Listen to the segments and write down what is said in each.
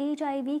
HIV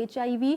HIV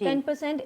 10%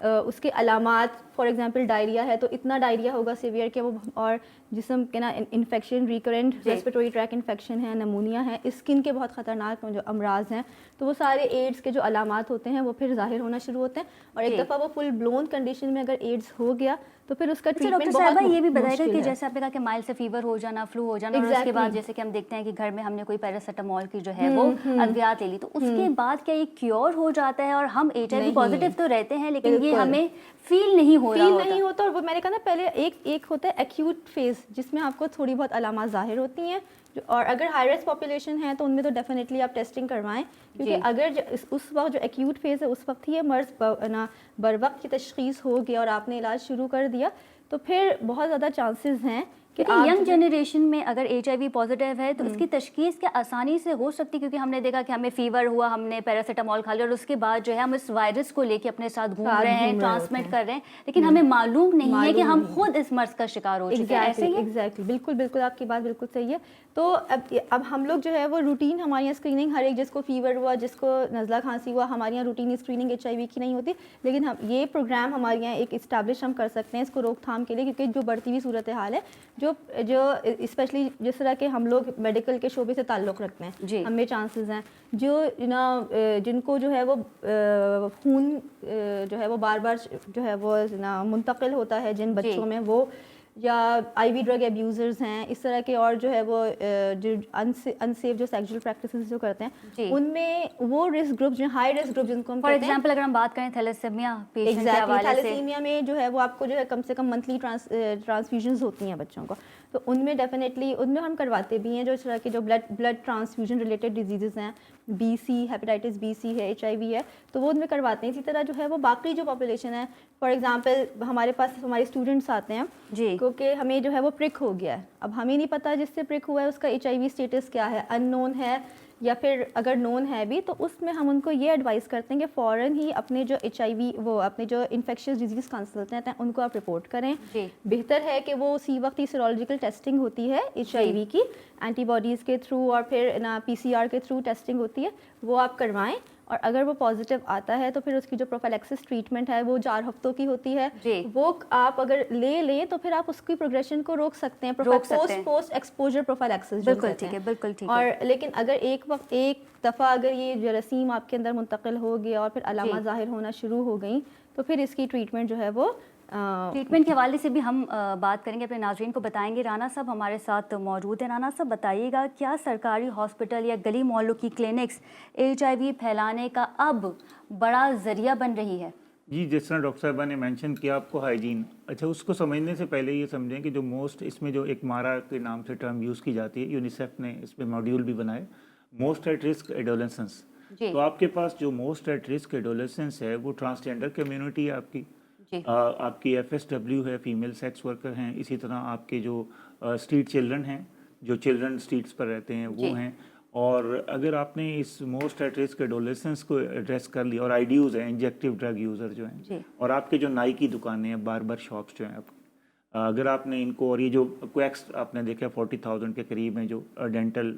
اس کے علامات for example diarrhoea ہے تو اتنا ڈائریا ہوگا سیویئر کہ وہ, اور جسم کے نا infection recurrent respiratory track infection ہے, نمونیا ہے, اسکن کے بہت خطرناک جو امراض ہیں, تو وہ سارے ایڈز کے جو علامات ہوتے ہیں وہ پھر ظاہر ہونا شروع ہوتے ہیں. اور ایک دفعہ وہ فل بلون کنڈیشن میں اگر ایڈز ہو گیا تو پھر اس کا ٹریٹمنٹ بہت یہ بھی بتائے گا کہ جیسے آپ نے کہا کہ مائلڈ سے فیور ہو جانا, فلو ہو جانا, اور اس کے بعد جیسے کہ ہم دیکھتے ہیں کہ گھر میں ہم نے کوئی پیراسیٹامول کی جو ہے وہ ادویات لے لی, تو اس کے بعد کیا یہ کیور ہو جاتا ہے, اور ہم HIV پازیٹیو تو رہتے ہیں لیکن یہ ہمیں فیل نہیں ہوتا. اور وہ میں نے کہا نا پہلے ایک ہوتا ہے ایکیوٹ فیز جس میں آپ کو تھوڑی بہت علامات ظاہر ہوتی ہیں, اور اگر ہائی رسک پاپولیشن ہے تو ان میں تو ڈیفینیٹلی آپ ٹیسٹنگ کروائیں, کیونکہ اگر اس وقت جو ایکیوٹ فیز ہے اس وقت ہی یہ مرض بر وقت کی تشخیص ہو گیا اور آپ نے علاج شروع کر دیا تو پھر بہت زیادہ چانسز ہیں کہ ینگ جنریشن میں اگر HIV پازیٹیو ہے تو اس کی تشخیص کیا آسانی سے ہو سکتی, کیونکہ ہم نے دیکھا کہ ہمیں فیور ہوا, ہم نے پیراسیٹامول کھا لیا اور اس کے بعد جو ہے ہم اس وائرس کو لے کے اپنے ساتھ گھوم رہے ہیں, ٹرانسمٹ کر رہے ہیں, لیکن ہمیں معلوم نہیں ہے کہ ہم خود اس مرض کا شکار ہو چکے ہیں. ایگزیکٹلی بالکل آپ کی بات بالکل صحیح ہے. تو اب ہم لوگ جو ہے وہ روٹین ہمارے یہاں اسکریننگ, ہر ایک جس کو فیور ہوا, جس کو نزلہ کھانسی ہوا, ہمارے یہاں روٹین اسکریننگ HIV کی نہیں ہوتی, لیکن ہم یہ پروگرام ہمارے یہاں ایک اسٹیبلش ہم کر سکتے ہیں اس کو روک تھام کے لیے, کیونکہ جو بڑھتی ہوئی صورتحال ہے جو اسپیشلی جس طرح کے ہم لوگ میڈیکل کے شعبے سے تعلق رکھتے ہیں, ہمیں چانسز ہیں جو جن کو جو ہے وہ خون جو ہے وہ بار بار جو ہے وہ منتقل ہوتا ہے جن بچوں میں, وہ یا IV ڈرگ ایبیوزرز ہیں, اس طرح کے, اور جو ہے وہ جو انسیف جو سیکچوئل پریکٹسز جو کرتے ہیں ان میں وہ رسک گروپ جو ہائی رسک گروپ جن کو ہم فار ایگزامپل اگر ہم بات کریں تھیلیسیمیا پیشنٹ کے حوالے سے, تھیلیسیمیا میں جو ہے وہ آپ کو جو ہے کم سے کم منتھلی ٹرانسفیوژنز ہوتی ہیں بچوں کو, تو ان میں ڈیفینیٹلی ان میں ہم کرواتے بھی ہیں جو اس طرح کے جو بلڈ ٹرانسفیوژن ریلیٹڈ ڈیزیزز ہیں, BC ہیپیٹائٹس BC ہے, HIV ہے, تو وہ ان میں کرواتے ہیں. اسی طرح جو ہے وہ باقی جو پاپولیشن ہے, فار ایگزامپل ہمارے پاس ہمارے اسٹوڈنٹس آتے ہیں کیونکہ ہمیں جو ہے وہ پرک ہو گیا ہے, اب ہمیں نہیں پتا جس سے پرک ہوا ہے اس کا HIV اسٹیٹس کیا ہے, ان نون ہے یا پھر اگر نون ہے بھی, تو اس میں ہم ان کو یہ ایڈوائز کرتے ہیں کہ فوراً ہی اپنے جو HIV وہ اپنے جو انفیکشس ڈیزیز کنسلٹنٹ ہیں ان کو آپ رپورٹ کریں. بہتر ہے کہ وہ اسی وقت ہی سیرولوجیکل ٹیسٹنگ ہوتی ہے HIV کی, اینٹی باڈیز کے تھرو اور پھر PCR کے تھرو ٹیسٹنگ ہوتی ہے, وہ آپ کروائیں, اور اگر وہ پازیٹیو آتا ہے تو پھر اس کی جو پروفیلیکسس ٹریٹمنٹ ہے وہ 4 ہفتوں کی ہوتی ہے, وہ آپ اگر لے لیں تو پھر آپ اس کی پروگریشن کو روک سکتے ہیں, پوسٹ ایکسپوجر پروفیلیکسس. بالکل ٹھیک ہے, بالکل ٹھیک ہے. اور لیکن اگر ایک دفعہ اگر یہ جراثیم آپ کے اندر منتقل ہو گیا اور پھر علامات ظاہر ہونا شروع ہو گئیں تو پھر اس کی ٹریٹمنٹ جو ہے وہ ٹریٹمنٹ کے حوالے سے بھی ہم بات کریں گے, اپنے ناظرین کو بتائیں گے. رانا صاحب ہمارے ساتھ موجود ہیں. رانا صاحب بتائیے گا, کیا سرکاری ہاسپٹل یا گلی محلوں کی کلینکس HIV پھیلانے کا اب بڑا ذریعہ بن رہی ہے؟ جی, جس طرح ڈاکٹر صاحبہ نے مینشن کیا آپ کو ہائیجین, اچھا اس کو سمجھنے سے پہلے یہ سمجھیں کہ جو موسٹ اس میں جو ایک مارا کے نام سے ٹرم یوز کی جاتی ہے, یونیسیف نے اس پہ ماڈیول بھی بنائے, موسٹ ایٹ رسک ایڈولسنس. تو آپ کے پاس جو موسٹ ایٹ رسک ایڈولسنس ہے وہ ٹرانسجینڈر کمیونٹی ہے آپ کی, آپ کی FSW ہے, فیمیل سیکس ورکر ہیں, اسی طرح آپ کے جو اسٹریٹ چلڈرن ہیں, جو چلڈرن اسٹریٹس پر رہتے ہیں وہ ہیں. اور اگر آپ نے اس موسٹ ایٹ رسک ایڈولسنس کو ایڈریس کر لیا, اور IDUs ہیں, انجیکٹیو ڈرگ یوزر جو ہیں, اور آپ کے جو نائی کی دکانیں ہیں, باربر شاپس جو ہیں آپ, اگر آپ نے ان کو, اور یہ جو کویکس آپ نے دیکھا 40,000 کے قریب ہیں جو ڈینٹل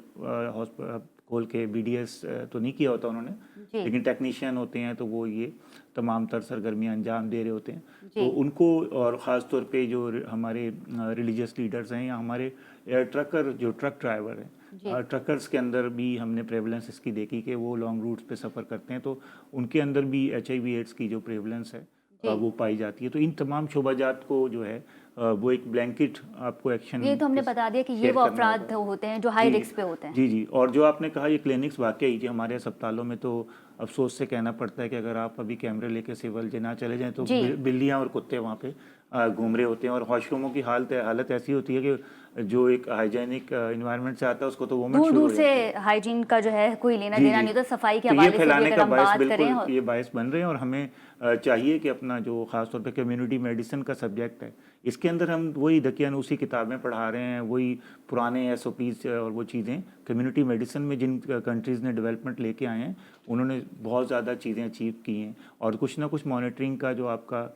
کھول کے BDS تو نہیں کیا ہوتا انہوں نے, لیکن ٹیکنیشین ہوتے ہیں تو وہ یہ تمام تر سرگرمیاں انجام دے رہے ہوتے ہیں. تو ان کو, اور خاص طور پہ جو ہمارے ریلیجیس لیڈرز ہیں یا ہمارے ٹرکر جو ٹرک ڈرائیور ہیں, ٹرکرز کے اندر بھی ہم نے پریولنس اس کی دیکھی کہ وہ لانگ روٹس پہ سفر کرتے ہیں, تو ان کے اندر بھی HIV ایڈس کی جو پریولنس ہے وہ پائی جاتی ہے. تو ان تمام شعبہ جات کو جو ہے وہ ایک بلینکٹ آپ کو ایکشن, یہ تو ہم نے بتا دیا کہ یہ وہ افراد ہوتے ہیں جو ہائی رسک پہ ہوتے ہیں. جی. اور جو آپ نے کہا یہ کلینکس واقعی کہ ہمارے اسپتالوں میں تو افسوس سے کہنا پڑتا ہے کہ اگر آپ ابھی کیمرے لے کے سول نہ چلے جائیں تو بلیاں اور کتے وہاں پہ گھوم رہے ہوتے ہیں, اور واش روموں کی حالت ایسی ہوتی ہے کہ جو ایک ہائیجینک انوائرمنٹ سے آتا ہے اس کو تو وومنٹ دور سے ہائیجین کا جو ہے کوئی لینا دینا نہیں ہوتا. صفائی کے حوالے سے اگر ہم بات کریں, یہ باعث بن رہے ہیں, اور ہمیں چاہیے کہ اپنا جو خاص طور پہ کمیونٹی میڈیسن کا سبجیکٹ ہے اس کے اندر ہم وہی دقیانوسی کتابیں پڑھا رہے ہیں, وہی پرانے SOPs اور وہ چیزیں کمیونٹی میڈیسن میں جن کنٹریز نے ڈیولپمنٹ لے کے آئے ہیں انہوں نے بہت زیادہ چیزیں اچیو کی ہیں, اور کچھ نہ کچھ مانیٹرنگ کا جو آپ کا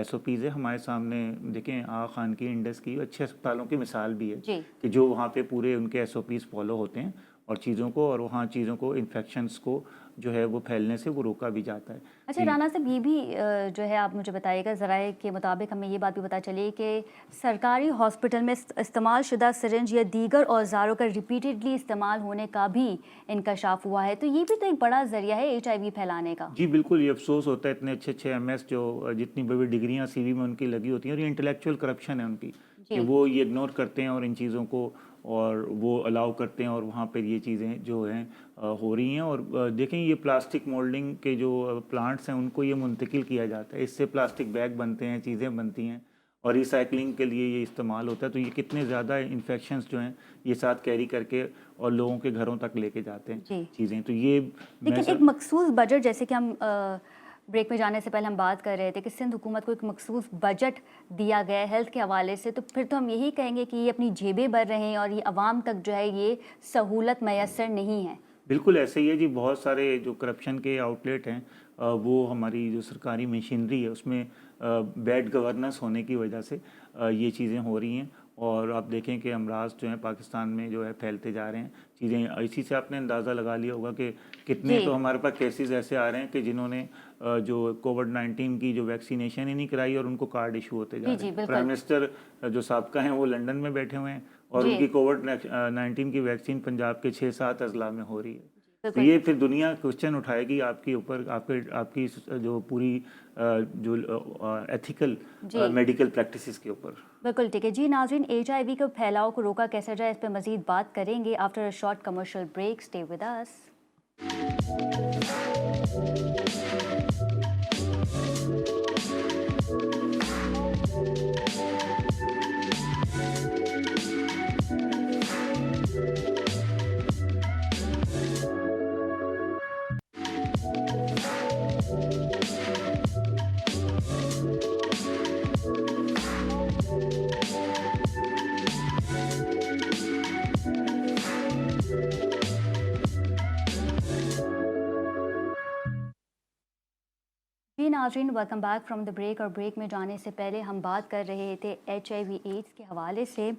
SOPs ہے ہمارے سامنے. دیکھیں آغا خان کی, انڈس کی اچھے اسپتالوں کی مثال بھی ہے کہ جو وہاں پہ پورے ان کے SOPs فالو ہوتے ہیں اور چیزوں کو, اور وہاں چیزوں کو, انفیکشنس کو جو ہے وہ پھیلنے سے وہ روکا بھی جاتا ہے. اچھا رانا صاحب، یہ بھی جو ہے آپ مجھے بتائیے گا، ذرائع کے مطابق ہمیں یہ بات بھی پتہ چلی کہ سرکاری ہاسپٹل میں استعمال شدہ سرنج یا دیگر اوزاروں کا ریپیٹڈلی استعمال ہونے کا بھی انکشاف ہوا ہے، تو یہ بھی تو ایک بڑا ذریعہ ہے HIV پھیلانے کا. جی بالکل، یہ افسوس ہوتا ہے اتنے اچھے اچھے MS جو جتنی بڑی ڈگریاں CV میں ان کی لگی ہوتی ہیں، اور یہ انٹلیکچوئل کرپشن ہے ان کی کہ وہ یہ اگنور کرتے ہیں اور ان چیزوں کو اور وہ الاؤ کرتے ہیں، اور وہاں پہ یہ چیزیں جو ہیں ہو رہی ہیں. اور دیکھیں یہ پلاسٹک مولڈنگ کے جو پلانٹس ہیں ان کو یہ منتقل کیا جاتا ہے، اس سے پلاسٹک بیگ بنتے ہیں، چیزیں بنتی ہیں، اور ریسائکلنگ کے لیے یہ استعمال ہوتا ہے. تو یہ کتنے زیادہ انفیکشنز جو ہیں یہ ساتھ کیری کر کے اور لوگوں کے گھروں تک لے کے جاتے ہیں چیزیں. تو یہ لیکن ایک مخصوص بجٹ، جیسے کہ ہم بریک میں جانے سے پہلے ہم بات کر رہے تھے کہ سندھ حکومت کو ایک مخصوص بجٹ دیا گیا ہے ہیلتھ کے حوالے سے، تو پھر تو ہم یہی کہیں گے کہ یہ اپنی جیبیں بھر رہے ہیں اور یہ عوام تک جو ہے یہ سہولت میسر نہیں ہے. بالکل ایسے ہی ہے جی. بہت سارے جو کرپشن کے آؤٹ لیٹ ہیں وہ ہماری جو سرکاری مشینری ہے اس میں بیڈ گورننس ہونے کی وجہ سے یہ چیزیں ہو رہی ہیں. اور آپ دیکھیں کہ امراض جو ہیں پاکستان میں جو ہے پھیلتے جا رہے ہیں چیزیں. اسی سے آپ نے اندازہ لگا لیا ہوگا کہ کتنے تو ہمارے پاس کیسز ایسے آ رہے ہیں کہ جنہوں نے جو کووڈ-19 کی جو ویکسینیشن ہی نہیں کرائی اور ان کو کارڈ ایشو ہوتے جا رہے ہیں. پرائم منسٹر جو سابقہ ہیں وہ لنڈن میں بیٹھے ہوئے ہیں اور ان کی کووڈ-19 کی ویکسین پنجاب کے 6-7 اضلاع میں ہو رہی ہے. تو یہ پھر دنیا کوشچن اٹھائے گی آپ کے اوپر، آپ کی جو پوری جو ایتھیکل میڈیکل پریکٹسز کے اوپر. بالکل ٹھیک ہے جی. ناظرین، HIV کے پھیلاؤ کو روکا کیسے جائے اس پہ مزید بات کریں گے after a short commercial break. Stay with us. جی ناظرین، welcome back from the break. اور بریک میں جانے سے پہلے ہم بات کر رہے تھے HIV ایڈز کے حوالے سے.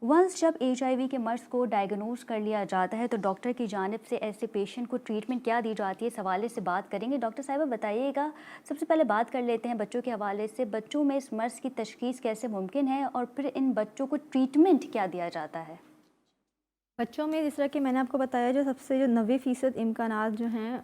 ونس جب HIV کے مرض کو ڈائیگنوز کر لیا جاتا ہے تو ڈاکٹر کی جانب سے ایسے پیشنٹ کو ٹریٹمنٹ کیا دی جاتی ہے، اس حوالے سے بات کریں گے. ڈاکٹر صاحبہ بتائیے گا، سب سے پہلے بات کر لیتے ہیں بچوں کے حوالے سے. بچوں میں اس مرض کی تشخیص کیسے ممکن ہے اور پھر ان بچوں کو ٹریٹمنٹ کیا دیا جاتا ہے؟ بچوں میں جس طرح کہ میں نے آپ کو بتایا، جو سب سے جو 90% امکانات جو ہیں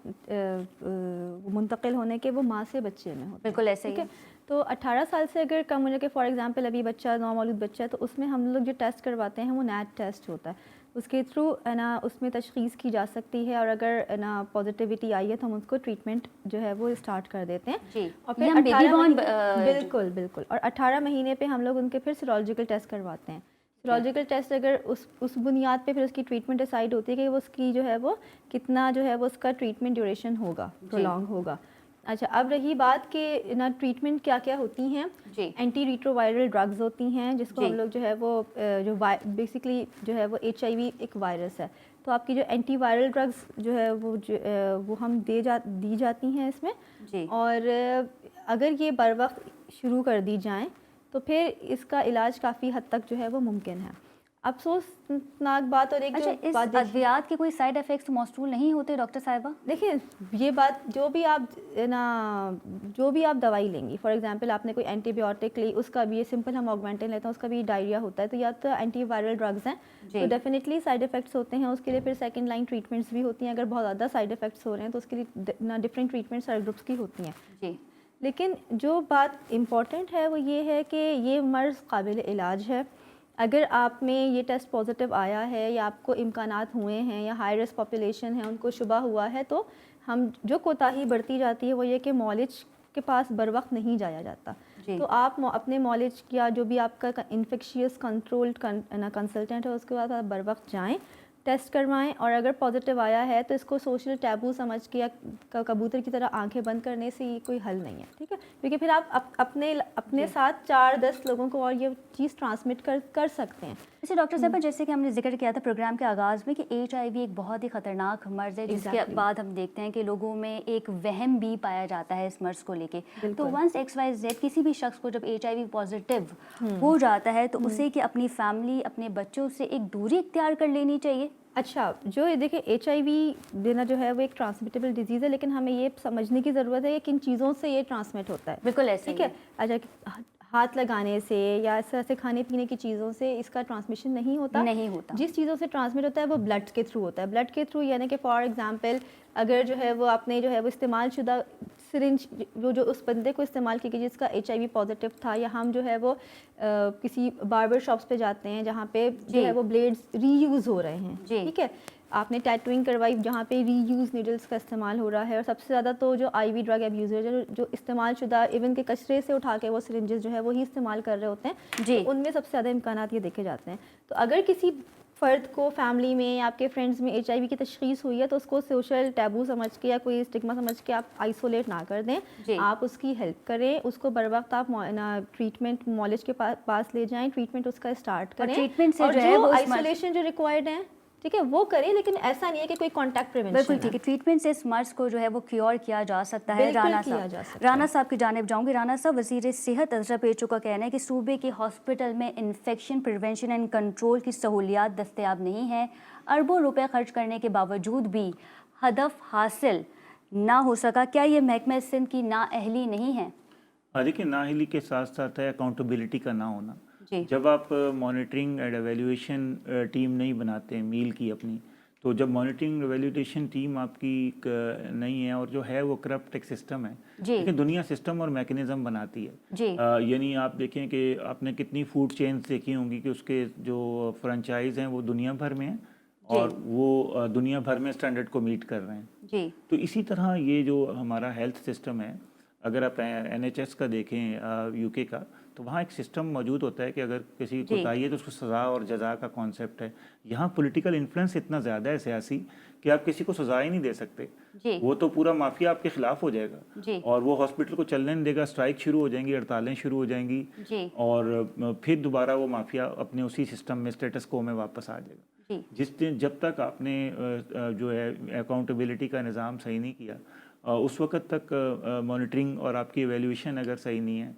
منتقل ہونے کے، وہ ماں سے بچے میں ہوتے ہیں. بالکل ایسے ہی ہے. تو 18 سال سے اگر کم ہونے کے، فار ایگزامپل ابھی بچہ نومولود بچہ ہے، تو اس میں ہم لوگ جو ٹیسٹ کرواتے ہیں وہ نیٹ ٹیسٹ ہوتا ہے. اس کے تھرو اس میں تشخیص کی جا سکتی ہے، اور اگر پازیٹیوٹی آئی ہے تو ہم اس کو ٹریٹمنٹ جو ہے وہ اسٹارٹ کر دیتے ہیں. جی. اور پھر بالکل اور 18 مہینے پہ ہم لوگ ان کے پھر سیرولوجیکل ٹیسٹ کرواتے ہیں. سیرولوجیکل ٹیسٹ اگر اس بنیاد پہ پھر اس کی ٹریٹمنٹ ڈیسائیڈ ہوتی ہے کہ وہ اس کی جو ہے وہ کتنا جو ہے وہ اس کا ٹریٹمنٹ ڈیوریشن ہوگا، پرولونگ ہوگا. اچھا، اب رہی بات کہ ٹریٹمنٹ کیا کیا ہوتی ہیں. اینٹی ریٹرو وائرل ڈرگز ہوتی ہیں جس کو ہم لوگ جو ہے وہ جو بیسکلی جو ہے وہ HIV ایک وائرس ہے، تو آپ کی جو اینٹی وائرل ڈرگز جو ہے وہ ہم دی جاتی ہیں اس میں. اور اگر یہ بر وقت شروع کر دی جائیں تو پھر اس کا علاج کافی حد تک جو ہے وہ ممکن ہے. افسوسناک بات. اور ایک اس ادویات کے کوئی سائیڈ افیکٹس موصول نہیں ہوتے ڈاکٹر صاحبہ؟ دیکھیں یہ بات، جو بھی آپ دوائی لیں گی، فار ایگزامپل آپ نے کوئی اینٹی بایوٹک لی، اس کا بھی یہ سمپل ہم آگمنٹن لیتے ہیں، اس کا بھی ڈائریا ہوتا ہے، تو یا تو اینٹی وائرل ڈرگز ہیں تو ڈیفینیٹلی سائیڈ افیکٹس ہوتے ہیں. اس کے لیے پھر سیکنڈ لائن ٹریٹمنٹس بھی ہوتی ہیں. اگر بہت زیادہ سائیڈ افیکٹس ہو رہے ہیں تو اس کے لیے ڈفرینٹ ٹریٹمنٹس ہر گروپس کی ہوتی ہیں. لیکن جو بات امپورٹنٹ ہے وہ یہ ہے کہ یہ مرض قابل علاج ہے. اگر آپ میں یہ ٹیسٹ پازیٹیو آیا ہے یا آپ کو امکانات ہوئے ہیں یا ہائی رسک پاپولیشن ہے ان کو شبہ ہوا ہے، تو ہم جو کوتاہی برتی جاتی ہے وہ یہ کہ معالج کے پاس بر وقت نہیں جایا جاتا. تو آپ اپنے معالج یا جو بھی آپ کا انفیکشیس کنٹرولڈ کنسلٹنٹ ہے اس کے بعد آپ بر وقت جائیں، ٹیسٹ کروائیں. اور اگر پازیٹیو آیا ہے تو اس کو سوشل ٹیبو سمجھ کے یا کبوتر کی طرح آنکھیں بند کرنے سے یہ کوئی حل نہیں ہے. ٹھیک ہے، کیونکہ پھر آپ اپنے ساتھ 4-10 لوگوں کو اور یہ چیز ٹرانسمٹ کر سکتے ہیں. اچھا ڈاکٹر صاحبہ، جیسے کہ ہم نے ذکر کیا تھا پروگرام کے آغاز میں کہ HIV ایک بہت ہی خطرناک مرض ہے، جس کے بعد ہم دیکھتے ہیں کہ لوگوں میں ایک وہم بھی پایا جاتا ہے اس مرض کو لے کے. تو ونس XYZ کسی بھی شخص کو جب HIV پازیٹیو ہو جاتا ہے تو اسے کہ اپنی فیملی، اپنے بچوں سے ایک دوری اختیار کر لینی چاہیے؟ اچھا، جو یہ دیکھیں HIV دینا جو ہے وہ ایک ٹرانسمیٹیبل ڈیزیز ہے، لیکن ہمیں یہ سمجھنے کی ضرورت ہے کہ کن چیزوں سے یہ ٹرانسمٹ ہوتا ہے. بالکل ایسے ٹھیک ہے. اچھا، ہاتھ لگانے سے یا اس طرح سے کھانے پینے کی چیزوں سے اس کا ٹرانسمیشن نہیں ہوتا. جس چیزوں سے ٹرانسمٹ ہوتا ہے وہ بلڈ کے تھرو ہوتا ہے. بلڈ کے تھرو یعنی کہ فار ایگزامپل اگر جو ہے وہ آپ نے جو ہے وہ استعمال شدہ سرنج جو اس بندے کو استعمال کی گئی جس کا HIV پازیٹیو تھا، یا ہم جو ہے وہ کسی باربر شاپس پہ جاتے ہیں جہاں پہ جو ہے وہ بلیڈز ری یوز ہو رہے ہیں. ٹھیک ہے. آپ نے ٹیٹوئنگ کروائی جہاں پہ ری یوز نیڈلس کا استعمال ہو رہا ہے. اور سب سے زیادہ تو جو IV ڈرگ ابیوزر جو استعمال شدہ ایون کے کچرے سے اٹھا کے وہ سرنجز جو ہے وہی استعمال کر رہے ہوتے ہیں. تو ان میں سب سے زیادہ امکانات یہ دیکھے جاتے ہیں. تو اگر کسی فرد کو فیملی میں یا آپ کے فرینڈز میں HIV کی تشخیص ہوئی ہے تو اس کو سوشل ٹیبو سمجھ کے یا کوئی اسٹگما سمجھ کے آپ آئسولیٹ نہ کر دیں. آپ اس کی ہیلپ کریں, اس کو بر وقت آپ ٹریٹمنٹ مالج کے پاس لے جائیں, ٹریٹمنٹ اس کا اسٹارٹ کریں, اور جو آئسولیشن جو ریکوائرڈ ہیں ٹھیک ہے وہ کریں, لیکن ایسا نہیں ہے کہ کوئی کانٹیکٹ پریونشن. بالکل ٹھیک ہے. ٹریٹمنٹ سے اس مرض کو جو ہے وہ کیور کیا جا سکتا ہے. رانا صاحب کی جانب جاؤں گی. رانا صاحب, وزیر صحت اظہر پیچو کا کہنا ہے کہ صوبے کے ہاسپٹل میں انفیکشن پریونشن اینڈ کنٹرول کی سہولیات دستیاب نہیں ہیں. اربوں روپے خرچ کرنے کے باوجود بھی ہدف حاصل نہ ہو سکا. کیا یہ محکمہ صحت کی نااہلی نہیں ہے؟ دیکھیں, نااہلی کے ساتھ ساتھ ہے اکاؤنٹیبلٹی کا نہ ہونا. جب آپ مانیٹرنگ اینڈ ایویلیویشن ٹیم نہیں بناتے میل کی اپنی, تو جب مانیٹرنگ ایویلیویشن ٹیم آپ کی نہیں ہے اور جو ہے وہ کرپٹ ایک سسٹم ہے, لیکن دنیا سسٹم اور میکنزم بناتی ہے. یعنی آپ دیکھیں کہ آپ نے کتنی فوڈ چینز دیکھی ہوں گی کہ اس کے جو فرنچائز ہیں وہ دنیا بھر میں ہیں اور وہ دنیا بھر میں اسٹینڈرڈ کو میٹ کر رہے ہیں. تو اسی طرح یہ جو ہمارا ہیلتھ سسٹم ہے, اگر آپ NHS کا دیکھیں UK کا, تو وہاں ایک سسٹم موجود ہوتا ہے کہ اگر کسی کو کوتاہی ہے تو اس کو سزا اور جزا کا کانسیپٹ ہے. یہاں پولیٹیکل انفلوئنس اتنا زیادہ ہے سیاسی کہ آپ کسی کو سزا ہی نہیں دے سکتے. وہ تو پورا مافیا آپ کے خلاف ہو جائے گا اور وہ ہاسپٹل کو چلنے نہیں دے گا, اسٹرائک شروع ہو جائیں گی, ہڑتالیں شروع ہو جائیں گی, اور پھر دوبارہ وہ مافیا اپنے اسی سسٹم میں اسٹیٹس کو میں واپس آ جائے گا. جب تک آپ نے جو ہے اکاؤنٹیبلٹی کا نظام صحیح نہیں کیا, اس وقت تک مانیٹرنگ اور آپ کی ایویلیویشن اگر صحیح نہیں ہے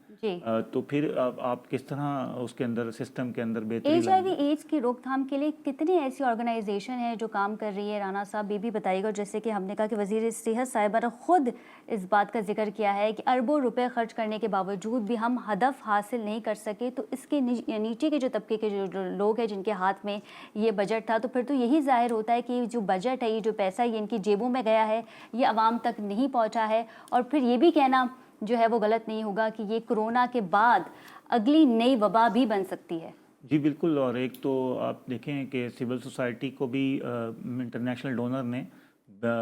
تو پھر آپ کس طرح اس کے اندر سسٹم کے اندر بہتری لائیں گے. HIV ایڈز کی روک تھام کے لیے کتنی ایسی آرگنائزیشن ہیں جو کام کر رہی ہے؟ رانا صاحب یہ بھی بتائیے گا. جیسے کہ ہم نے کہا کہ وزیر صحت صاحبہ نے خود اس بات کا ذکر کیا ہے کہ اربوں روپے خرچ کرنے کے باوجود بھی ہم ہدف حاصل نہیں کر سکے. تو اس کے نیچے کے جو طبقے کے جو لوگ ہیں جن کے ہاتھ میں یہ بجٹ تھا, تو پھر تو یہی ظاہر ہوتا ہے کہ جو بجٹ ہے, یہ جو پیسہ یہ ان کی جیبوں میں گیا ہے, یہ عوام تک نہیں پہنچا ہے. اور پھر یہ بھی کہنا جو ہے وہ غلط نہیں ہوگا کہ یہ کرونا کے بعد اگلی نئی وبا بھی بن سکتی ہے. جی بالکل. اور ایک تو آپ دیکھیں کہ سول سوسائٹی کو بھی انٹرنیشنل ڈونر نے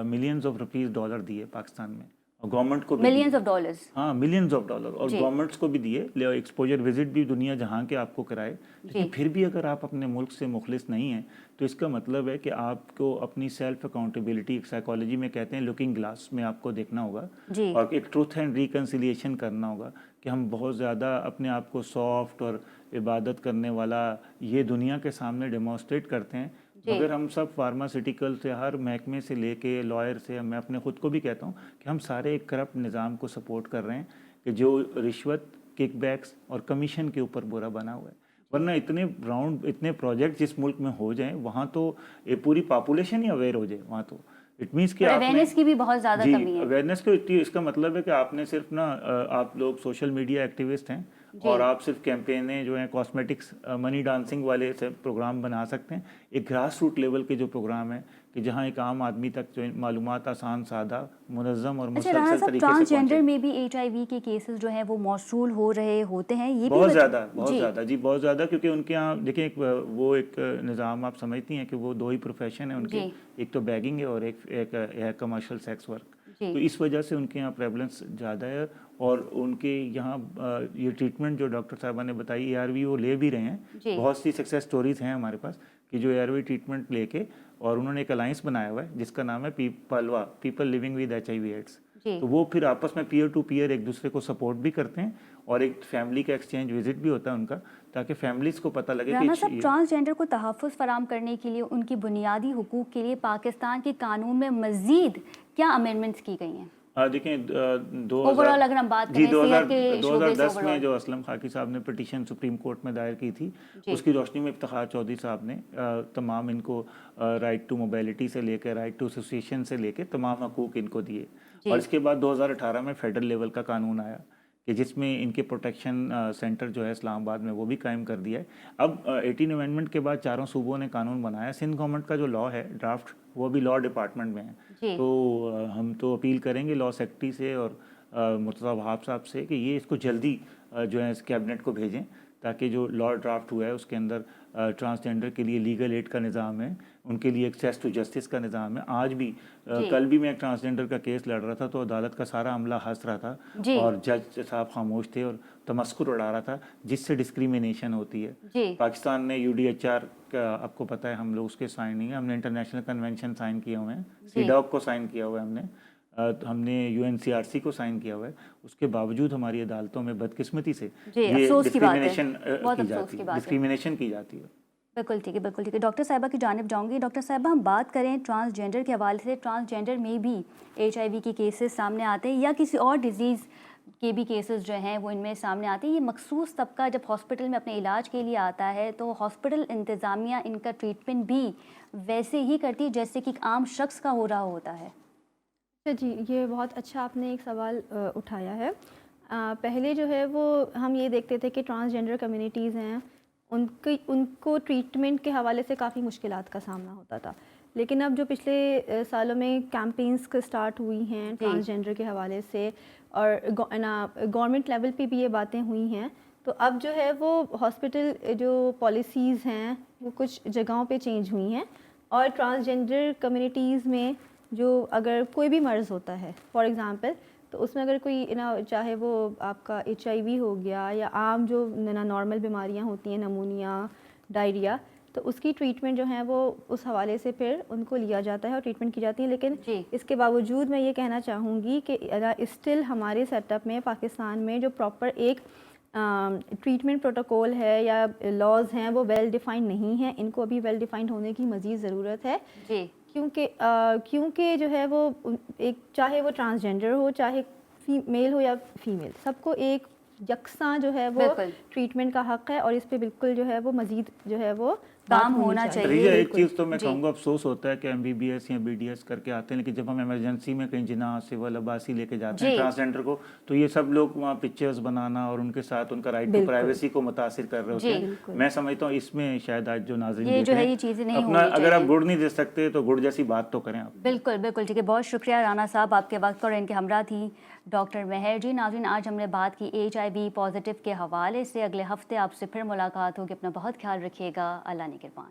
ملینز آف روپیز ڈالر دیے پاکستان میں, اور گورنمنٹ کو بھی ملینز آف ڈالرز, ہاں ملینز آف ڈالر, اور گورنمنٹس کو بھی دیے. ایکسپوجر وزٹ بھی دنیا جہاں کے آپ کو کرائے. لیکن پھر بھی اگر آپ اپنے ملک سے مخلص نہیں ہیں تو اس کا مطلب ہے کہ آپ کو اپنی سیلف اکاؤنٹیبلٹی, سائیکالوجی میں کہتے ہیں لوکنگ گلاس میں آپ کو دیکھنا ہوگا, اور ایک ٹروتھ اینڈ ریکنسیلیشن کرنا ہوگا کہ ہم بہت زیادہ اپنے آپ کو سافٹ اور عبادت کرنے والا یہ دنیا کے سامنے ڈیمونسٹریٹ کرتے ہیں, مگر ہم سب فارماسیوٹیکل سے, ہر محکمے سے لے کے لائر سے, میں اپنے خود کو بھی کہتا ہوں کہ ہم سارے ایک کرپٹ نظام کو سپورٹ کر رہے ہیں کہ جو رشوت, کک بیکس اور کمیشن کے اوپر برا بنا ہوا ہے. ورنہ اتنے پروجیکٹ جس ملک میں ہو جائیں وہاں تو پوری پاپولیشن ہی اویئر ہو جائے. وہاں تو اٹ مینس کہ اویئرنیس کی بھی بہت زیادہ کمی ہے. اویئرنیس کو اس کا مطلب ہے کہ آپ نے صرف آپ لوگ سوشل میڈیا ایکٹیوسٹ ہیں اور آپ صرف کیمپینیں جو ہیں کاسمیٹکس, منی ڈانسنگ والے سے پروگرام بنا سکتے ہیں. ایک گراس روٹ لیول کے جو پروگرام ہے کہ جہاں ایک عام آدمی تک جو معلومات آسان, سادہ, منظم اور مسلسل طریقے سے ٹرانسجینڈر میں بھی HIV کے کیسز جو ہیں وہ موصول ہو رہے ہوتے ہیں. یہ بہت زیادہ بہت زیادہ, کیونکہ ان کے یہاں دیکھیں وہ ایک نظام آپ سمجھتی ہیں کہ وہ دو ہی پروفیشن ہیں ان کے, ایک تو بیگنگ ہے اور ایک ہے کمرشل سیکس ورک. تو اس وجہ سے ان کے یہاں پریولنس زیادہ ہے, اور ان کے یہاں یہ ٹریٹمنٹ جو ڈاکٹر صاحبہ نے بتائی ARV وہ لے بھی رہے ہیں. بہت سی سکسیس سٹوریز ہیں ہمارے پاس کہ جو ARV ٹریٹمنٹ لے کے, اور انہوں نے ایک الائنس بنایا ہوا ہے جس کا نام ہے PALWA, people living with HIV AIDS. تو وہ پھر آپس میں پیئر ٹو پیئر ایک دوسرے کو سپورٹ بھی کرتے ہیں, اور ایک فیملی کا ایکسچینج وزٹ بھی ہوتا ہے ان کا, تاکہ فیملیز کو پتہ لگے کہ ٹرانسجینڈر کو تحفظ فراہم کرنے کے لیے, ان کی بنیادی حقوق کے لیے پاکستان کے قانون میں مزید کیا امینڈمنٹس کی گئی ہیں؟ دیکھیں اوورال اگر ہم بات کریں صحت کے شعبے سے 2010 میں جو اسلم خاکی صاحب نے پٹیشن سپریم کورٹ میں دائر کی تھی، اس کی روشنی میں افتخار چودھری صاحب نے تمام ان کو رائٹ ٹو موبیلٹی سے لے کے رائٹ ٹو ایسوسیشن سے لے کے تمام حقوق ان کو دیے، اور اس کے بعد 2018 میں فیڈرل لیول کا قانون آیا کہ جس میں ان کے پروٹیکشن سینٹر جو ہے اسلام آباد میں وہ بھی قائم کر دیا ہے۔ اب 18 امینڈمنٹ کے بعد چاروں صوبوں نے قانون بنایا، سندھ گورنمنٹ کا جو لاء ہے ڈرافٹ وہ بھی لاء ڈپارٹمنٹ میں ہے، تو ہم تو اپیل کریں گے لاء سیکرٹری سے اور مرتضیٰ وہاب صاحب سے کہ یہ اس کو جلدی جو ہے اس کیبنٹ کو بھیجیں، تاکہ جو لاء ڈرافٹ ہوا ہے اس کے اندر ٹرانسجینڈر کے لیے لیگل ایڈ کا نظام ہے، ان کے لیے ایکسیس ٹو جسٹس کا نظام ہے۔ آج بھی کل بھی میں ایک ٹرانسجینڈر کا کیس لڑ رہا تھا تو عدالت کا سارا عملہ ہنس رہا تھا اور جج صاحب خاموش تھے اور تمسخر اڑا رہا تھا، جس سے ڈسکریمنیشن ہوتی ہے۔ پاکستان نے UDHR کا آپ کو پتہ ہے، ہم لوگ اس کے سائن نہیں ہیں، ہم نے انٹرنیشنل کنونشن سائن کیے ہوئے ہیں، CEDAW کو سائن کیا ہوا ہے ہم نے UNCRC کو سائن کیا ہوا ہے، اس کے باوجود ہماری عدالتوں میں بدقسمتی سے یہ ڈسکریمنیشن کی جاتی ہے۔ بالکل ٹھیک ہے، بالکل ٹھیک ہے۔ ڈاکٹر صاحبہ کی جانب جاؤں گی۔ ڈاکٹر صاحبہ، ہم بات کریں ٹرانسجینڈر کے حوالے سے، ٹرانسجینڈر میں بھی HIV کے کیسز سامنے آتے ہیں یا کسی اور ڈیزیز کے بھی کیسز جو ہیں وہ ان میں سامنے آتے ہیں۔ یہ مخصوص طبقہ جب ہاسپٹل میں اپنے علاج کے لیے آتا ہے تو ہاسپٹل انتظامیہ ان کا ٹریٹمنٹ بھی ویسے ہی کرتی ہے جیسے کہ ایک عام شخص کا ہو رہا ہوتا ہے۔ جی، یہ بہت اچھا آپ نے ایک سوال اٹھایا ہے۔ پہلے جو ہے وہ ہم یہ دیکھتے تھے کہ ٹرانسجینڈر کمیونٹیز ہیں، ان کو ٹریٹمنٹ کے حوالے سے کافی مشکلات کا سامنا ہوتا تھا، لیکن اب جو پچھلے سالوں میں کیمپینز کا سٹارٹ ہوئی ہیں ٹرانسجینڈر کے حوالے سے، اور گورنمنٹ لیول پہ بھی یہ باتیں ہوئی ہیں، تو اب جو ہے وہ ہاسپٹل جو پالیسیز ہیں وہ کچھ جگہوں پہ چینج ہوئی ہیں، اور ٹرانسجینڈر کمیونٹیز میں جو اگر کوئی بھی مرض ہوتا ہے فار ایگزامپل، تو اس میں اگر کوئی چاہے وہ آپ کا HIV ہو گیا یا عام جو نارمل بیماریاں ہوتی ہیں، نمونیا، ڈائریا، تو اس کی ٹریٹمنٹ جو ہے وہ اس حوالے سے پھر ان کو لیا جاتا ہے اور ٹریٹمنٹ کی جاتی ہے۔ لیکن اس کے باوجود میں یہ کہنا چاہوں گی کہ اسٹل ہمارے سیٹ اپ میں پاکستان میں جو پراپر ایک ٹریٹمنٹ پروٹوکول ہے یا لاز ہیں وہ ویل ڈیفائنڈ نہیں ہیں، ان کو ابھی ویل ڈیفائنڈ ہونے کی مزید ضرورت ہے، کیونکہ جو ہے وہ ایک چاہے وہ ٹرانسجینڈر ہو، چاہے میل ہو یا فیمیل، سب کو ایک یکساں جو ہے وہ ٹریٹمنٹ کا حق ہے، اور اس پہ بالکل جو ہے وہ مزید جو ہے وہ کام ہونا چاہیے۔ ایک چیز تو میں کہوں گا، افسوس ہوتا ہے کہ MBBS یا BDS کر کے آتے ہیں، لیکن جب ہم ایمرجنسی میں کہیں جناح، سول، عباسی لے کے جاتے ہیں ٹرانسجینڈر کو، تو یہ سب لوگ وہاں پکچرز بنانا اور ان کے ساتھ ان کا رائٹ ٹو پرائیویسی کو متاثر کر رہے ہوتے ہیں۔ میں سمجھتا ہوں اس میں شاید آج جو ناظرین دیکھ رہے ہیں، اپنا اگر آپ گڑ نہیں دے سکتے تو گڑ جیسی بات تو کریں آپ۔ بالکل بالکل ٹھیک ہے، بہت شکریہ رانا صاحب آپ کے وقت، اور ان کے ہمراہ تھی ڈاکٹر مہر جی۔ ناظرین، آج ہم نے بات کی HIV پازیٹیو کے حوالے سے۔ اگلے ہفتے آپ سے پھر ملاقات ہوگی، اپنا بہت خیال رکھیے گا، اللہ نگہبان۔